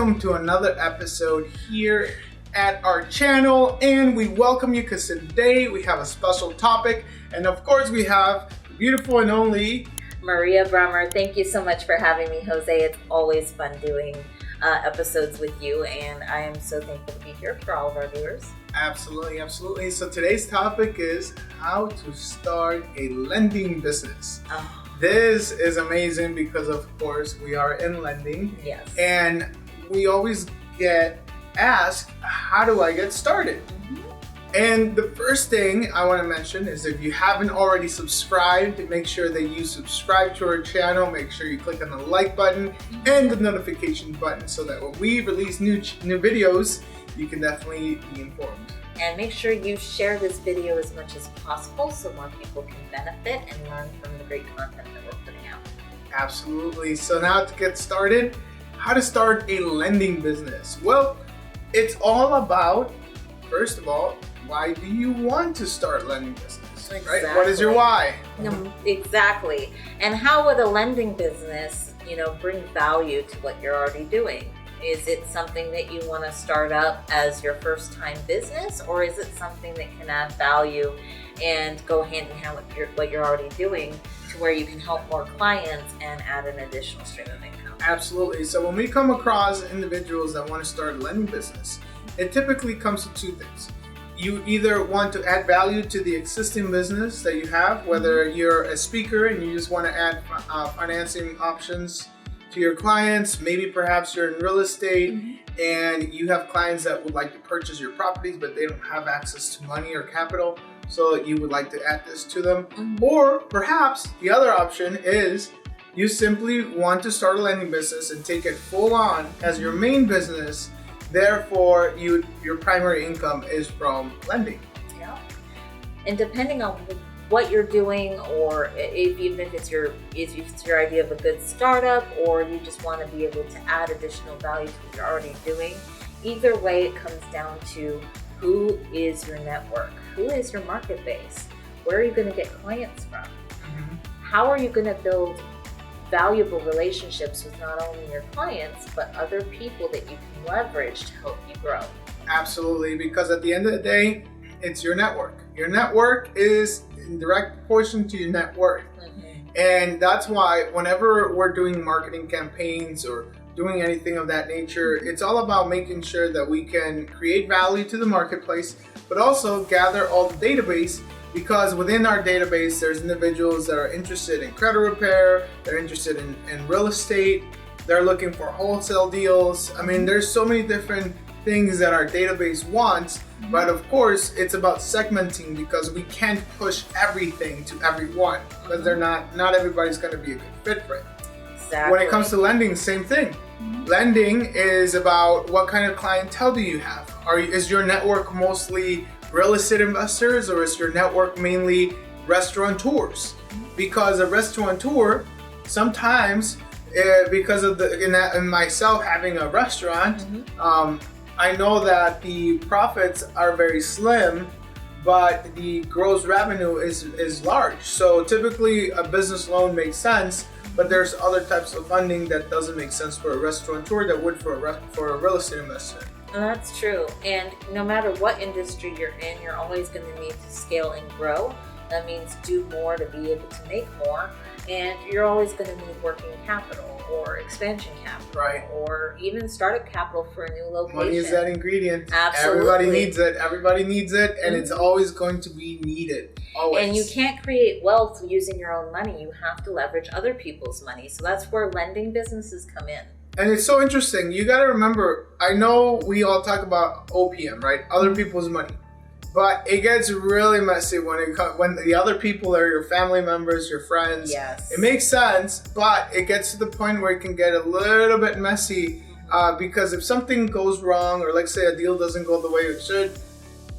welcome to another episode here at our channel, and we welcome you because today we have a special topic, and of course we have the beautiful and only Maria Bruemmer. Thank you so much for having me, Jose. It's always fun doing episodes with you, and I am so thankful to be here for all of our viewers. Absolutely, absolutely. So today's topic is how to start a lending business. This is amazing because, of course, we are in lending. Yes. And we always get asked, how do I get started? And the first thing I want to mention is if you haven't already subscribed, make sure that you subscribe to our channel. Make sure you click on the like button and the notification button so that when we release new videos, you can definitely be informed. And make sure you share this video as much as possible so more people can benefit and learn from the great content that we're putting out. Absolutely. So now to get started, how to start a lending business? Well, it's all about, first of all, why do you want to start lending business? Exactly. Right? What is your why? Exactly. And how would a lending business, bring value to what you're already doing? Is it something that you want to start up as your first time business, or is it something that can add value and go hand in hand with what you're already doing to where you can help more clients and add an additional stream of income? Absolutely. So when we come across individuals that want to start a lending business, it typically comes to two things. You either want to add value to the existing business that you have, whether you're a speaker and you just want to add financing options to your clients. Maybe perhaps you're in real estate and you have clients that would like to purchase your properties, but they don't have access to money or capital, so you would like to add this to them. Or perhaps the other option is you simply want to start a lending business and take it full on as your main business. Therefore, your primary income is from lending. Yeah. And depending on what you're doing, or even if it's your idea of a good startup, or you just want to be able to add additional value to what you're already doing, either way it comes down to who is your network, who is your market base, where are you going to get clients from, how are you going to build valuable relationships with not only your clients but other people that you can leverage to help you grow. Absolutely, because at the end of the day, it's your network. Your network is in direct proportion to your net worth. And that's why whenever we're doing marketing campaigns or doing anything of that nature, it's all about making sure that we can create value to the marketplace, but also gather all the database, because within our database, there's individuals that are interested in credit repair, they're interested in real estate, they're looking for wholesale deals. I mean, there's so many different things that our database wants, but of course, it's about segmenting, because we can't push everything to everyone, because not everybody's going to be a good fit for it. Exactly. When it comes to lending, same thing. Lending is about what kind of clientele do you have? Is your network mostly real estate investors, or is your network mainly restaurateurs? Because a restaurateur, sometimes, because of in myself having a restaurant, I know that the profits are very slim, but the gross revenue is large. So typically a business loan makes sense, but there's other types of funding that doesn't make sense for a restaurateur that would for a real estate investor. And that's true. And no matter what industry you're in, you're always going to need to scale and grow. That means do more to be able to make more. And you're always going to need working capital or expansion capital, right, or even startup capital for a new location. Money is that ingredient. Absolutely. Everybody needs it, and it's always going to be needed. Always. And you can't create wealth using your own money. You have to leverage other people's money. So that's where lending businesses come in. And it's so interesting. You got to remember, I know we all talk about OPM, right? Other people's money. But it gets really messy when the other people are your family members, your friends. Yes. It makes sense, but it gets to the point where it can get a little bit messy, because if something goes wrong, or like say a deal doesn't go the way it should,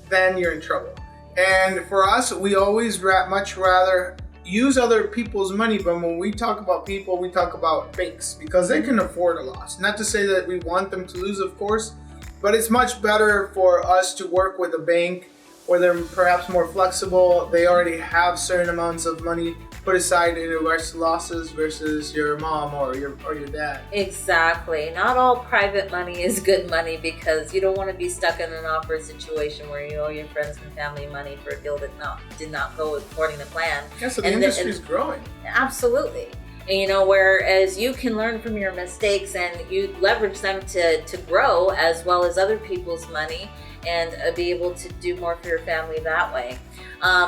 then you're in trouble. And for us, we always much rather use other people's money, but when we talk about people, we talk about banks, because they can afford a loss. Not to say that we want them to lose, of course, but it's much better for us to work with a bank where they're perhaps more flexible. They already have certain amounts of money put aside in regards to losses versus your mom or your dad. Exactly. Not all private money is good money, because you don't want to be stuck in an awkward situation where you owe your friends and family money for a deal that did not go according to plan. Yeah, so the industry is growing. Absolutely. And whereas you can learn from your mistakes and you leverage them to grow, as well as other people's money, and be able to do more for your family that way.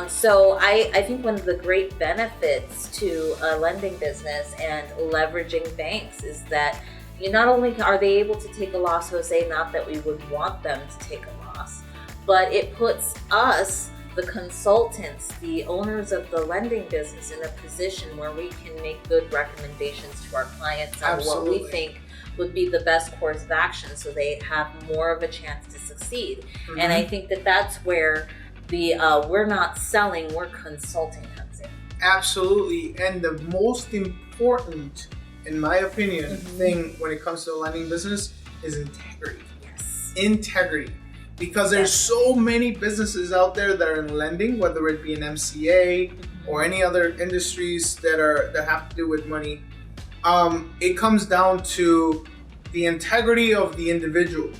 So I think one of the great benefits to a lending business and leveraging banks is that not only are they able to take a loss, Jose, not that we would want them to take a loss, but it puts us, the consultants, the owners of the lending business, in a position where we can make good recommendations to our clients on what we think would be the best course of action, so they have more of a chance to succeed. Mm-hmm. And I think that that's where the we're not selling, we're consulting comes in. Absolutely. And the most important, in my opinion, thing when it comes to the lending business is integrity. Yes. Integrity. Because there's so many businesses out there that are in lending, whether it be an MCA or any other industries that have to do with money. It comes down to the integrity of the individual.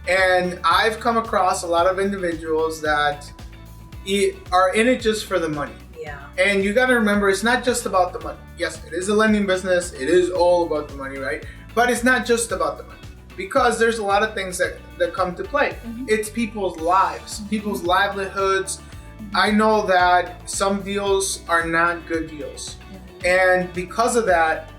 And I've come across a lot of individuals that are in it just for the money. Yeah. And you got to remember, it's not just about the money. Yes, it is a lending business. It is all about the money, right? But it's not just about the money, because there's a lot of things that come to play. It's people's lives, people's livelihoods. I know that some deals are not good deals. And because of that,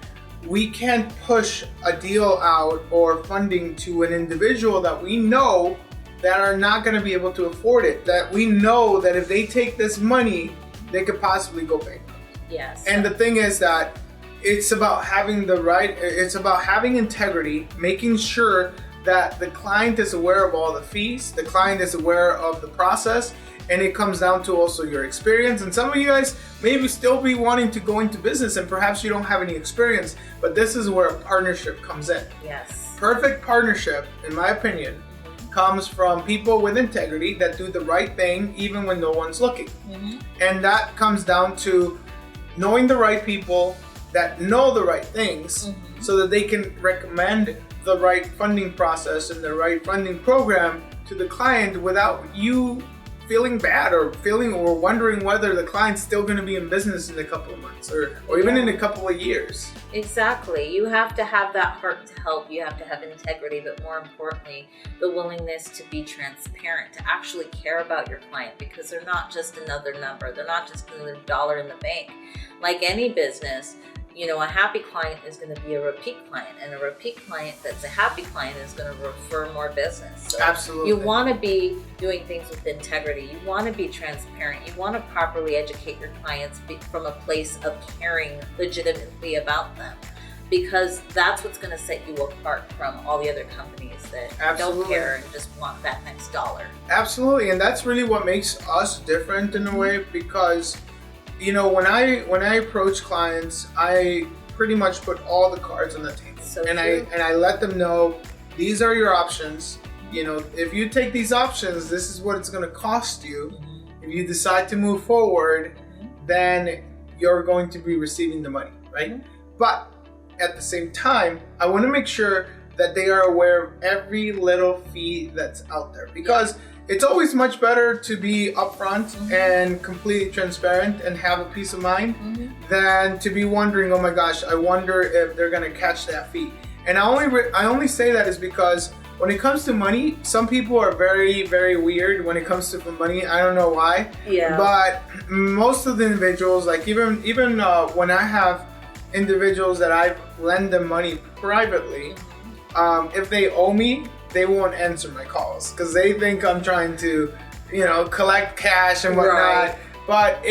we can't push a deal out or funding to an individual that we know that are not going to be able to afford it, that we know that if they take this money, they could possibly go bankrupt. Yes. And the thing is that it's about having it's about having integrity, making sure that the client is aware of all the fees, the client is aware of the process, and it comes down to also your experience. And some of you guys maybe still be wanting to go into business and perhaps you don't have any experience, but this is where a partnership comes in. Yes. Perfect partnership, in my opinion, comes from people with integrity that do the right thing even when no one's looking. And that comes down to knowing the right people that know the right things, so that they can recommend the right funding process and the right funding program to the client without you feeling bad or wondering whether the client's still going to be in business in a couple of months or even in a couple of years. Exactly. You have to have that heart to help. You have to have integrity, but more importantly, the willingness to be transparent, to actually care about your client, because they're not just another number. They're not just another dollar in the bank. Like any business, a happy client is going to be a repeat client, and a repeat client that's a happy client is going to refer more business. So absolutely. You want to be doing things with integrity. You want to be transparent. You want to properly educate your clients from a place of caring legitimately about them, because that's what's going to set you apart from all the other companies that don't care and just want that next dollar. Absolutely. And that's really what makes us different in a way, because when I approach clients, I pretty much put all the cards on the table. I let them know these are your options. If you take these options, this is what it's going to cost you. If you decide to move forward, then you're going to be receiving the money, right? But at the same time, I want to make sure that they are aware of every little fee that's out there, because it's always much better to be upfront and completely transparent and have a peace of mind than to be wondering, oh my gosh, I wonder if they're going to catch that fee. And I only say that is because when it comes to money, some people are very, very weird when it comes to money. I don't know why. Yeah. But most of the individuals, like even when I have individuals that I lend them money privately, if they owe me, they won't answer my calls because they think I'm trying to, collect cash and whatnot. Right. But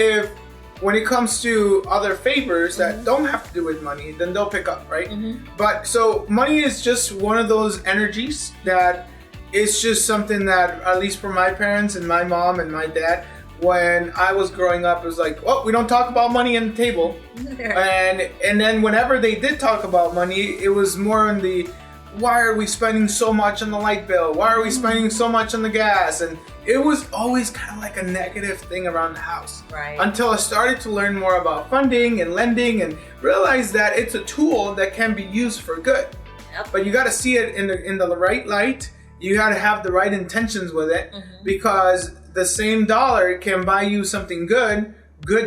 when it comes to other favors that don't have to do with money, then they'll pick up, right? But so money is just one of those energies that it's just something that, at least for my parents and my mom and my dad, when I was growing up, it was like, oh, we don't talk about money on the table. And then whenever they did talk about money, it was more on the, why are we spending so much on the light bill? Why are we spending so much on the gas? And it was always kind of like a negative thing around the house. Right. Until I started to learn more about funding and lending and realize that it's a tool that can be used for good. Yep. But you got to see it in the right light. You got to have the right intentions with it, because the same dollar can buy you something good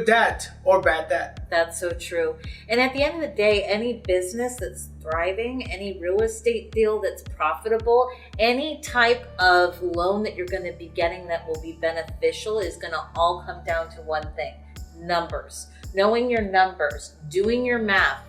debt or bad debt. That's so true. And at the end of the day, any business that's thriving, any real estate deal that's profitable, any type of loan that you're going to be getting that will be beneficial is going to all come down to one thing: numbers. Knowing your numbers, doing your math,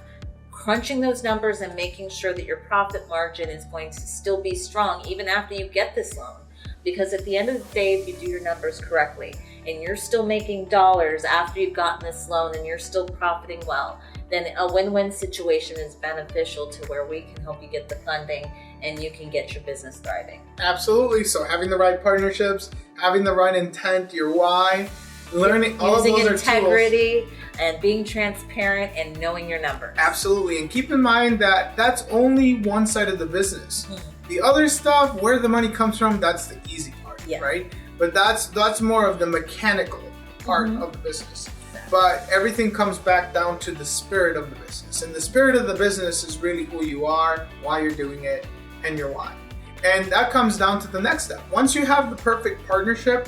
crunching those numbers, and making sure that your profit margin is going to still be strong even after you get this loan. Because at the end of the day, if you do your numbers correctly and you're still making dollars after you've gotten this loan and you're still profiting well, then a win-win situation is beneficial to where we can help you get the funding and you can get your business thriving. Absolutely. So having the right partnerships, having the right intent, your why, learning all of those using integrity tools. And being transparent and knowing your numbers. Absolutely. And keep in mind that that's only one side of the business. The other stuff, where the money comes from, that's the easy part, right? But that's more of the mechanical part of the business. But everything comes back down to the spirit of the business. And the spirit of the business is really who you are, why you're doing it, and your why. And that comes down to the next step. Once you have the perfect partnership,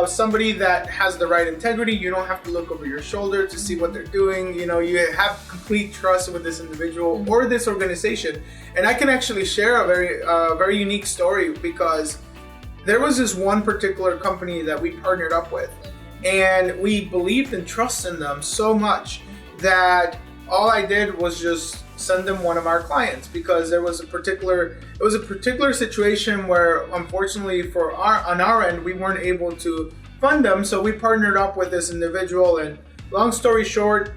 somebody that has the right integrity, you don't have to look over your shoulder to see what they're doing. You know, you have complete trust with this individual or this organization. And I can actually share a very unique story, because there was this one particular company that we partnered up with, and we believed and trusted in them so much that all I did was just send them one of our clients, because there was a particular situation where, unfortunately on our end, we weren't able to fund them. So we partnered up with this individual, and long story short,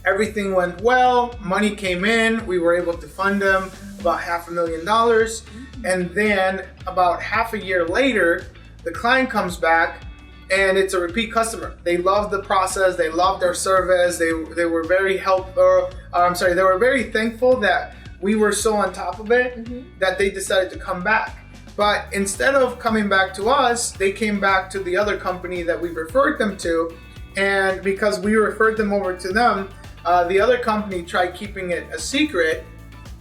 everything went well. Money came in. We were able to fund them about $500,000. And then about half a year later, the client comes back, and it's a repeat customer. They loved the process. They loved our service. They were very they were very thankful that we were so on top of it that they decided to come back. But instead of coming back to us, they came back to the other company that we referred them to. And because we referred them over to them, the other company tried keeping it a secret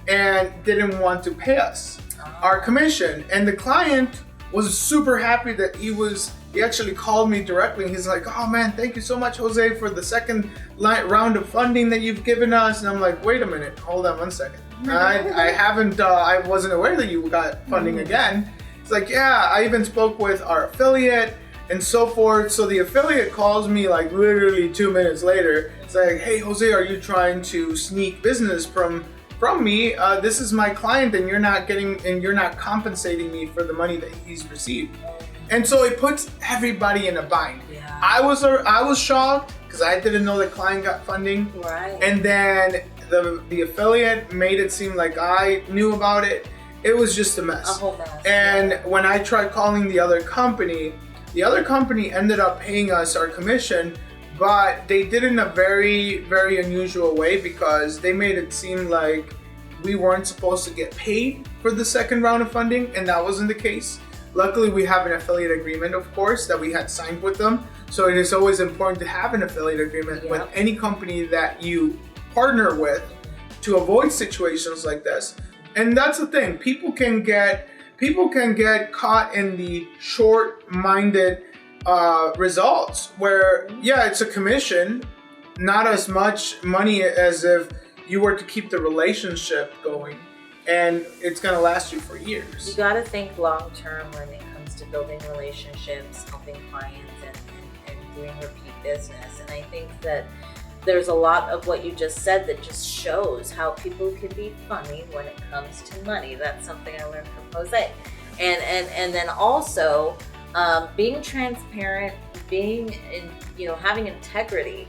and didn't want to pay us our commission. And the client was super happy that he actually called me directly, and he's like, "Oh man, thank you so much, Jose, for the second round of funding that you've given us." And I'm like, "Wait a minute, hold on one second. I wasn't aware that you got funding again." It's like, "Yeah, I even spoke with our affiliate and so forth." So the affiliate calls me like literally 2 minutes later. It's like, "Hey Jose, are you trying to sneak business from me? This is my client, and you're not compensating me for the money that he's received." And so it puts everybody in a bind. Yeah. I was shocked because I didn't know the client got funding. Right. And then the affiliate made it seem like I knew about it. It was just a mess. A whole mess. And when I tried calling the other company ended up paying us our commission, but they did it in a very, very unusual way, because they made it seem like we weren't supposed to get paid for the second round of funding, and that wasn't the case. Luckily, we have an affiliate agreement, of course, that we had signed with them. So it is always important to have an affiliate agreement with any company that you partner with to avoid situations like this. And that's the thing. People can get caught in the short-minded results where, yeah, it's a commission, not as much money as if you were to keep the relationship going. And it's going to last you for years. You got to think long term when it comes to building relationships, helping clients, and doing repeat business. And I think that there's a lot of what you just said that just shows how people can be funny when it comes to money. That's something I learned from Jose. And then also being transparent, having integrity.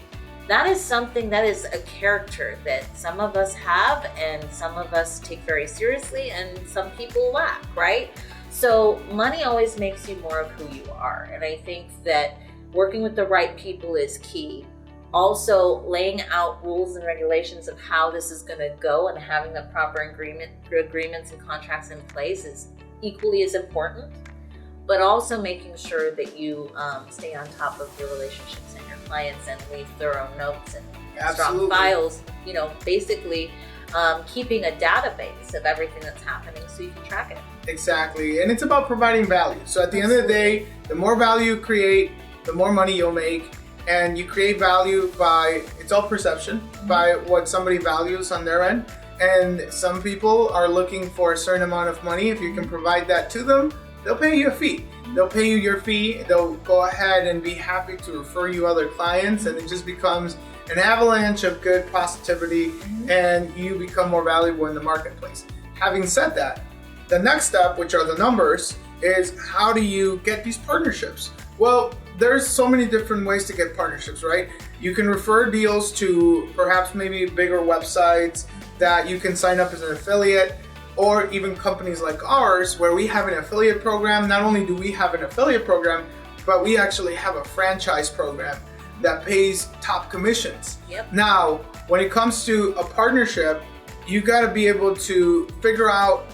That is something that is a character that some of us have and some of us take very seriously and some people lack, right? So money always makes you more of who you are. And I think that working with the right people is key. Also, laying out rules and regulations of how this is going to go and having the proper agreements and contracts in place is equally as important. but also making sure that you stay on top of your relationships and your clients and leave thorough notes and strong files. Basically keeping a database of everything that's happening so you can track it. Exactly, and it's about providing value. So at the end of the day, the more value you create, the more money you'll make. And you create value by, it's all perception, by what somebody values on their end. And some people are looking for a certain amount of money. If you can provide that to them, they'll pay you a fee. They'll pay you your fee. They'll go ahead and be happy to refer you other clients. And it just becomes an avalanche of good positivity, and you become more valuable in the marketplace. Having said that, the next step, which are the numbers, is how do you get these partnerships? Well, there's so many different ways to get partnerships, right? You can refer deals to perhaps maybe bigger websites that you can sign up as an affiliate, or even companies like ours where we have an affiliate program. Not only do we have an affiliate program, but we actually have a franchise program that pays top commissions. Yep. Now, when it comes to a partnership, you got to be able to figure out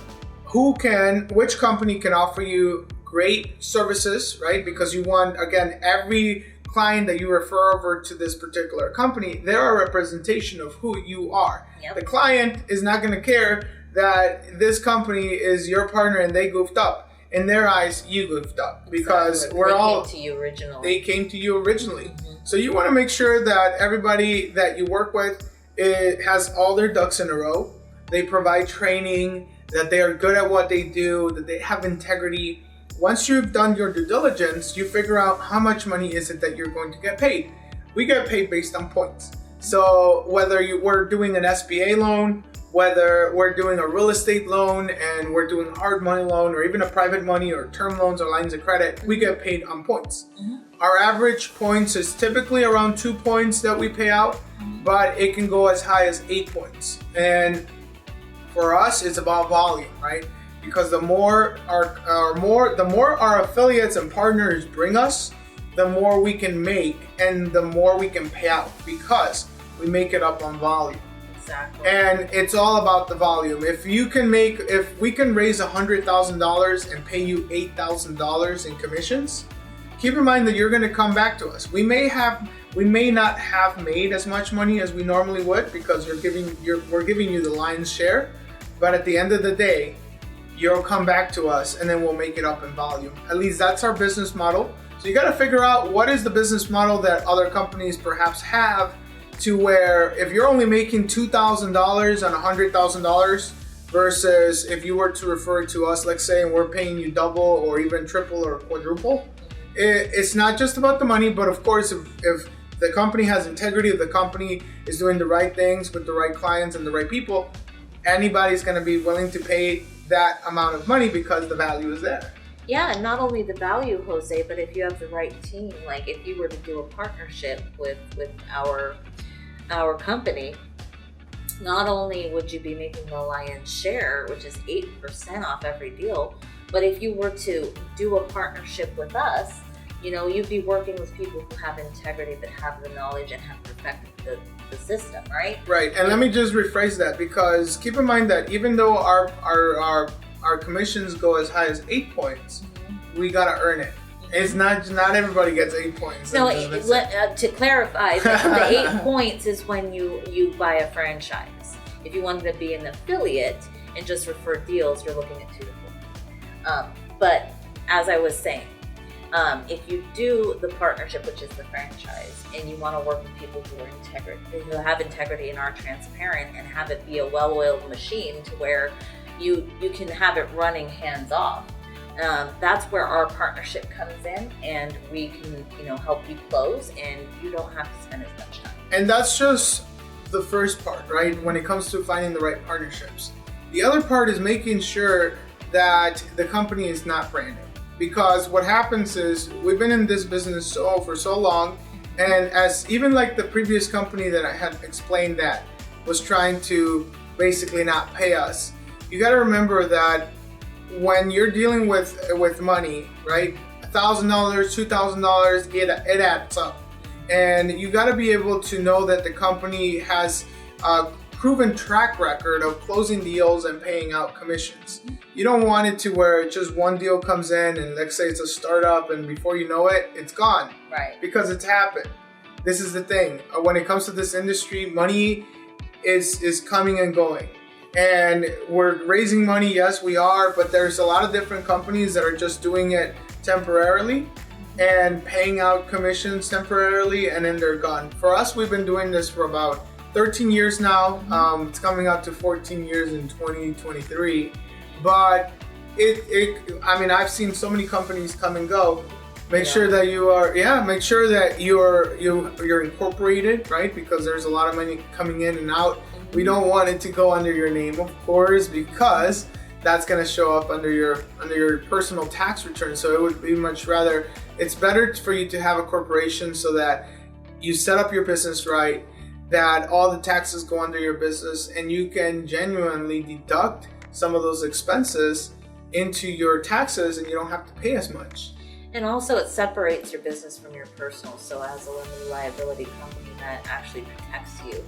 which company can offer you great services, right? Because you want, again, every client that you refer over to this particular company, they're a representation of who you are. Yep. The client is not going to care that this company is your partner and they goofed up. In their eyes, you goofed up because They came to you originally. They came to you originally. So you want to make sure that everybody that you work with has all their ducks in a row. They provide training, that they are good at what they do, that they have integrity. Once you've done your due diligence, you figure out how much money is it that you're going to get paid. We get paid based on points. So whether we're doing an SBA loan, whether we're doing a real estate loan and we're doing a hard money loan, or even a private money or term loans or lines of credit, we get paid on points. Our average points is typically around 2 points that we pay out, but it can go as high as 8 points. And for us, it's about volume, right? Because the more our affiliates and partners bring us, the more we can make and the more we can pay out, because we make it up on volume. Exactly. And it's all about the volume. If we can raise $100,000 and pay you $8,000 in commissions, keep in mind that you're going to come back to us. We may not have made as much money as we normally would, because we're giving you the lion's share. But at the end of the day, you'll come back to us and then we'll make it up in volume. At least that's our business model. So you got to figure out what is the business model that other companies perhaps have, to where if you're only making $2,000 on $100,000 versus if you were to refer to us, let's say, and we're paying you double or even triple or quadruple. It's not just about the money, but of course, if the company has integrity, if the company is doing the right things with the right clients and the right people, anybody's going to be willing to pay that amount of money because the value is there. Yeah, and not only the value, Jose, but if you have the right team, like if you were to do a partnership with our company, not only would you be making the lion's share, which is 8% off every deal, but if you were to do a partnership with us, you'd be working with people who have integrity, that have the knowledge and have perfected the system, right? Right, and let me just rephrase that, because keep in mind that even though our commissions go as high as 8 points, we gotta earn it. It's not everybody gets 8 points. No, to clarify, the 8 points is when you buy a franchise. If you wanted to be an affiliate and just refer deals, you're looking at 2 to 4. But as I was saying, if you do the partnership, which is the franchise, and you want to work with people who have integrity and are transparent, and have it be a well-oiled machine to where you can have it running hands off. That's where our partnership comes in, and we can help you close, and you don't have to spend as much time. And that's just the first part, right? When it comes to finding the right partnerships. The other part is making sure that the company is not branded. Because what happens is, we've been in this business for so long, and as even like the previous company that I had explained that was trying to basically not pay us, you got to remember that when you're dealing with money, right? $1,000, $2,000, it adds up, and you got to be able to know that the company has proven track record of closing deals and paying out commissions. You don't want it to where just one deal comes in and let's say it's a startup and before you know it, it's gone. Right. Because it's happened. This is the thing. When it comes to this industry, money is coming and going. And we're raising money, yes, we are, but there's a lot of different companies that are just doing it temporarily and paying out commissions temporarily, and then they're gone. For us, we've been doing this for about 13 years now. It's coming up to 14 years in 2023. But I've seen so many companies come and go. Make sure that you're incorporated, right? Because there's a lot of money coming in and out. We don't want it to go under your name, of course, because that's going to show up under your personal tax return. So it would be much rather, it's better for you to have a corporation so that you set up your business right, that all the taxes go under your business, and you can genuinely deduct some of those expenses into your taxes and you don't have to pay as much. And also it separates your business from your personal, so as a limited liability company that actually protects you.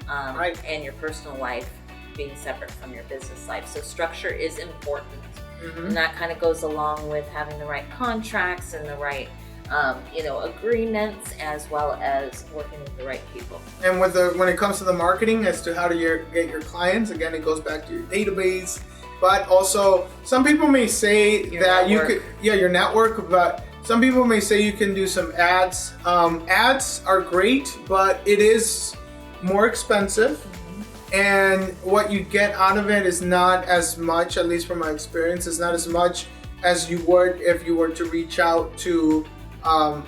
Right. And your personal life being separate from your business life. So structure is important. And that kind of goes along with having the right contracts and the right agreements, as well as working with the right people. And when it comes to the marketing as to how to get your clients, again, it goes back to your database. But also, some people may say your network, but some people may say you can do some ads. Ads are great, but it is more expensive, and what you get out of it is not as much, at least from my experience, is not as much as you would if you were to reach out to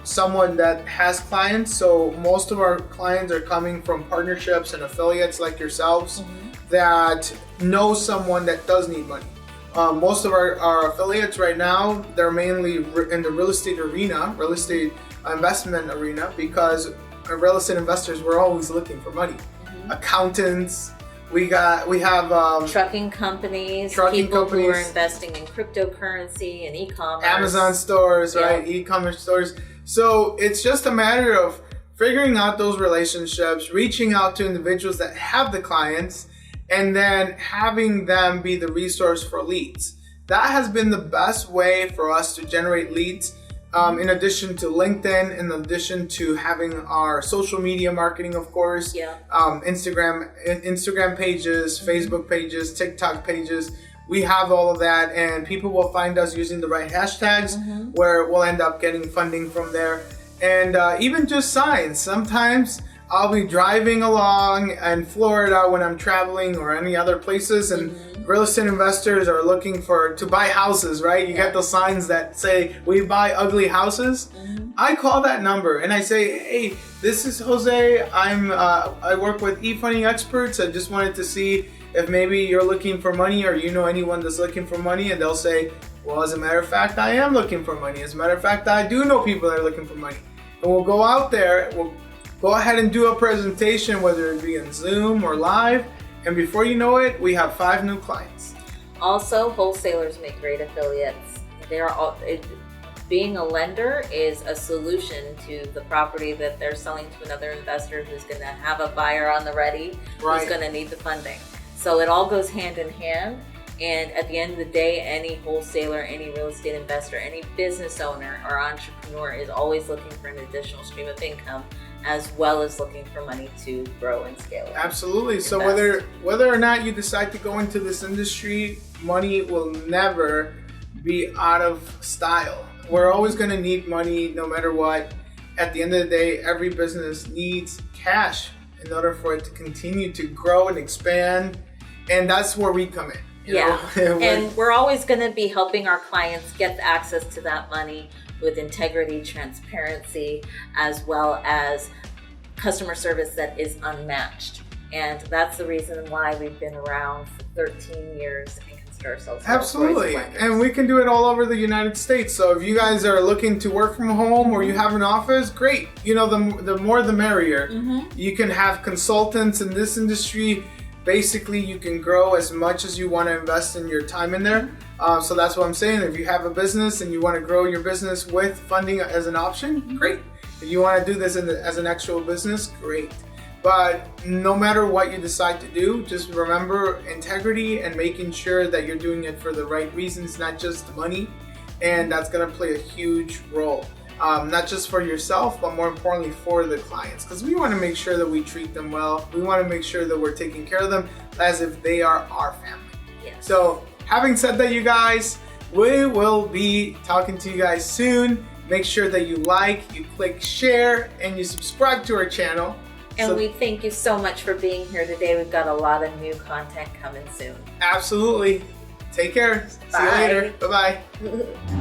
someone that has clients. So most of our clients are coming from partnerships and affiliates like yourselves that know someone that does need money. Most of our affiliates right now, they're mainly in the real estate investment arena, because real estate investors, we're always looking for money. Accountants, we have trucking companies, people who are investing in cryptocurrency and e-commerce, Amazon stores, right? E-commerce stores. So it's just a matter of figuring out those relationships, reaching out to individuals that have the clients, and then having them be the resource for leads. That has been the best way for us to generate leads. In addition to LinkedIn, in addition to having our social media marketing, of course, Instagram pages, Facebook pages, TikTok pages, we have all of that, and people will find us using the right hashtags where we'll end up getting funding from there. And even just signs. Sometimes I'll be driving along in Florida when I'm traveling or any other places, and real estate investors are looking to buy houses, right? You get the signs that say, we buy ugly houses. I call that number and I say, hey, this is Jose. I work with eFunding experts. I just wanted to see if maybe you're looking for money or you know anyone that's looking for money. And they'll say, well, as a matter of fact, I am looking for money. As a matter of fact, I do know people that are looking for money. And we'll go out there, we'll go ahead and do a presentation, whether it be in Zoom or live. And before you know it, we have 5 new clients. Also, wholesalers make great affiliates. Being a lender is a solution to the property that they're selling to another investor who's going to have a buyer on the ready, who's going to need the funding. So it all goes hand in hand. And at the end of the day, any wholesaler, any real estate investor, any business owner or entrepreneur is always looking for an additional stream of income, as well as looking for money to grow and scale it. Absolutely. So whether or not you decide to go into this industry, money will never be out of style. We're always going to need money no matter what. At the end of the day, every business needs cash in order for it to continue to grow and expand. And that's where we come in. And we're always going to be helping our clients get access to that money with integrity, transparency, as well as customer service that is unmatched. And that's the reason why we've been around for 13 years and consider ourselves absolutely. And we can do it all over the United States. So if you guys are looking to work from home or you have an office, great. You know, the more the merrier. You can have consultants in this industry. Basically, you can grow as much as you want to invest in your time in there. So that's what I'm saying. If you have a business and you want to grow your business with funding as an option, great. If you want to do this as an actual business, great. But no matter what you decide to do, just remember integrity and making sure that you're doing it for the right reasons, not just the money. And that's going to play a huge role, not just for yourself, but more importantly for the clients, because we want to make sure that we treat them well. We want to make sure that we're taking care of them as if they are our family. Yes. So having said that, you guys, we will be talking to you guys soon. Make sure that you like, you click share, and you subscribe to our channel. And we thank you so much for being here today. We've got a lot of new content coming soon. Absolutely. Take care. See you later. Bye-bye.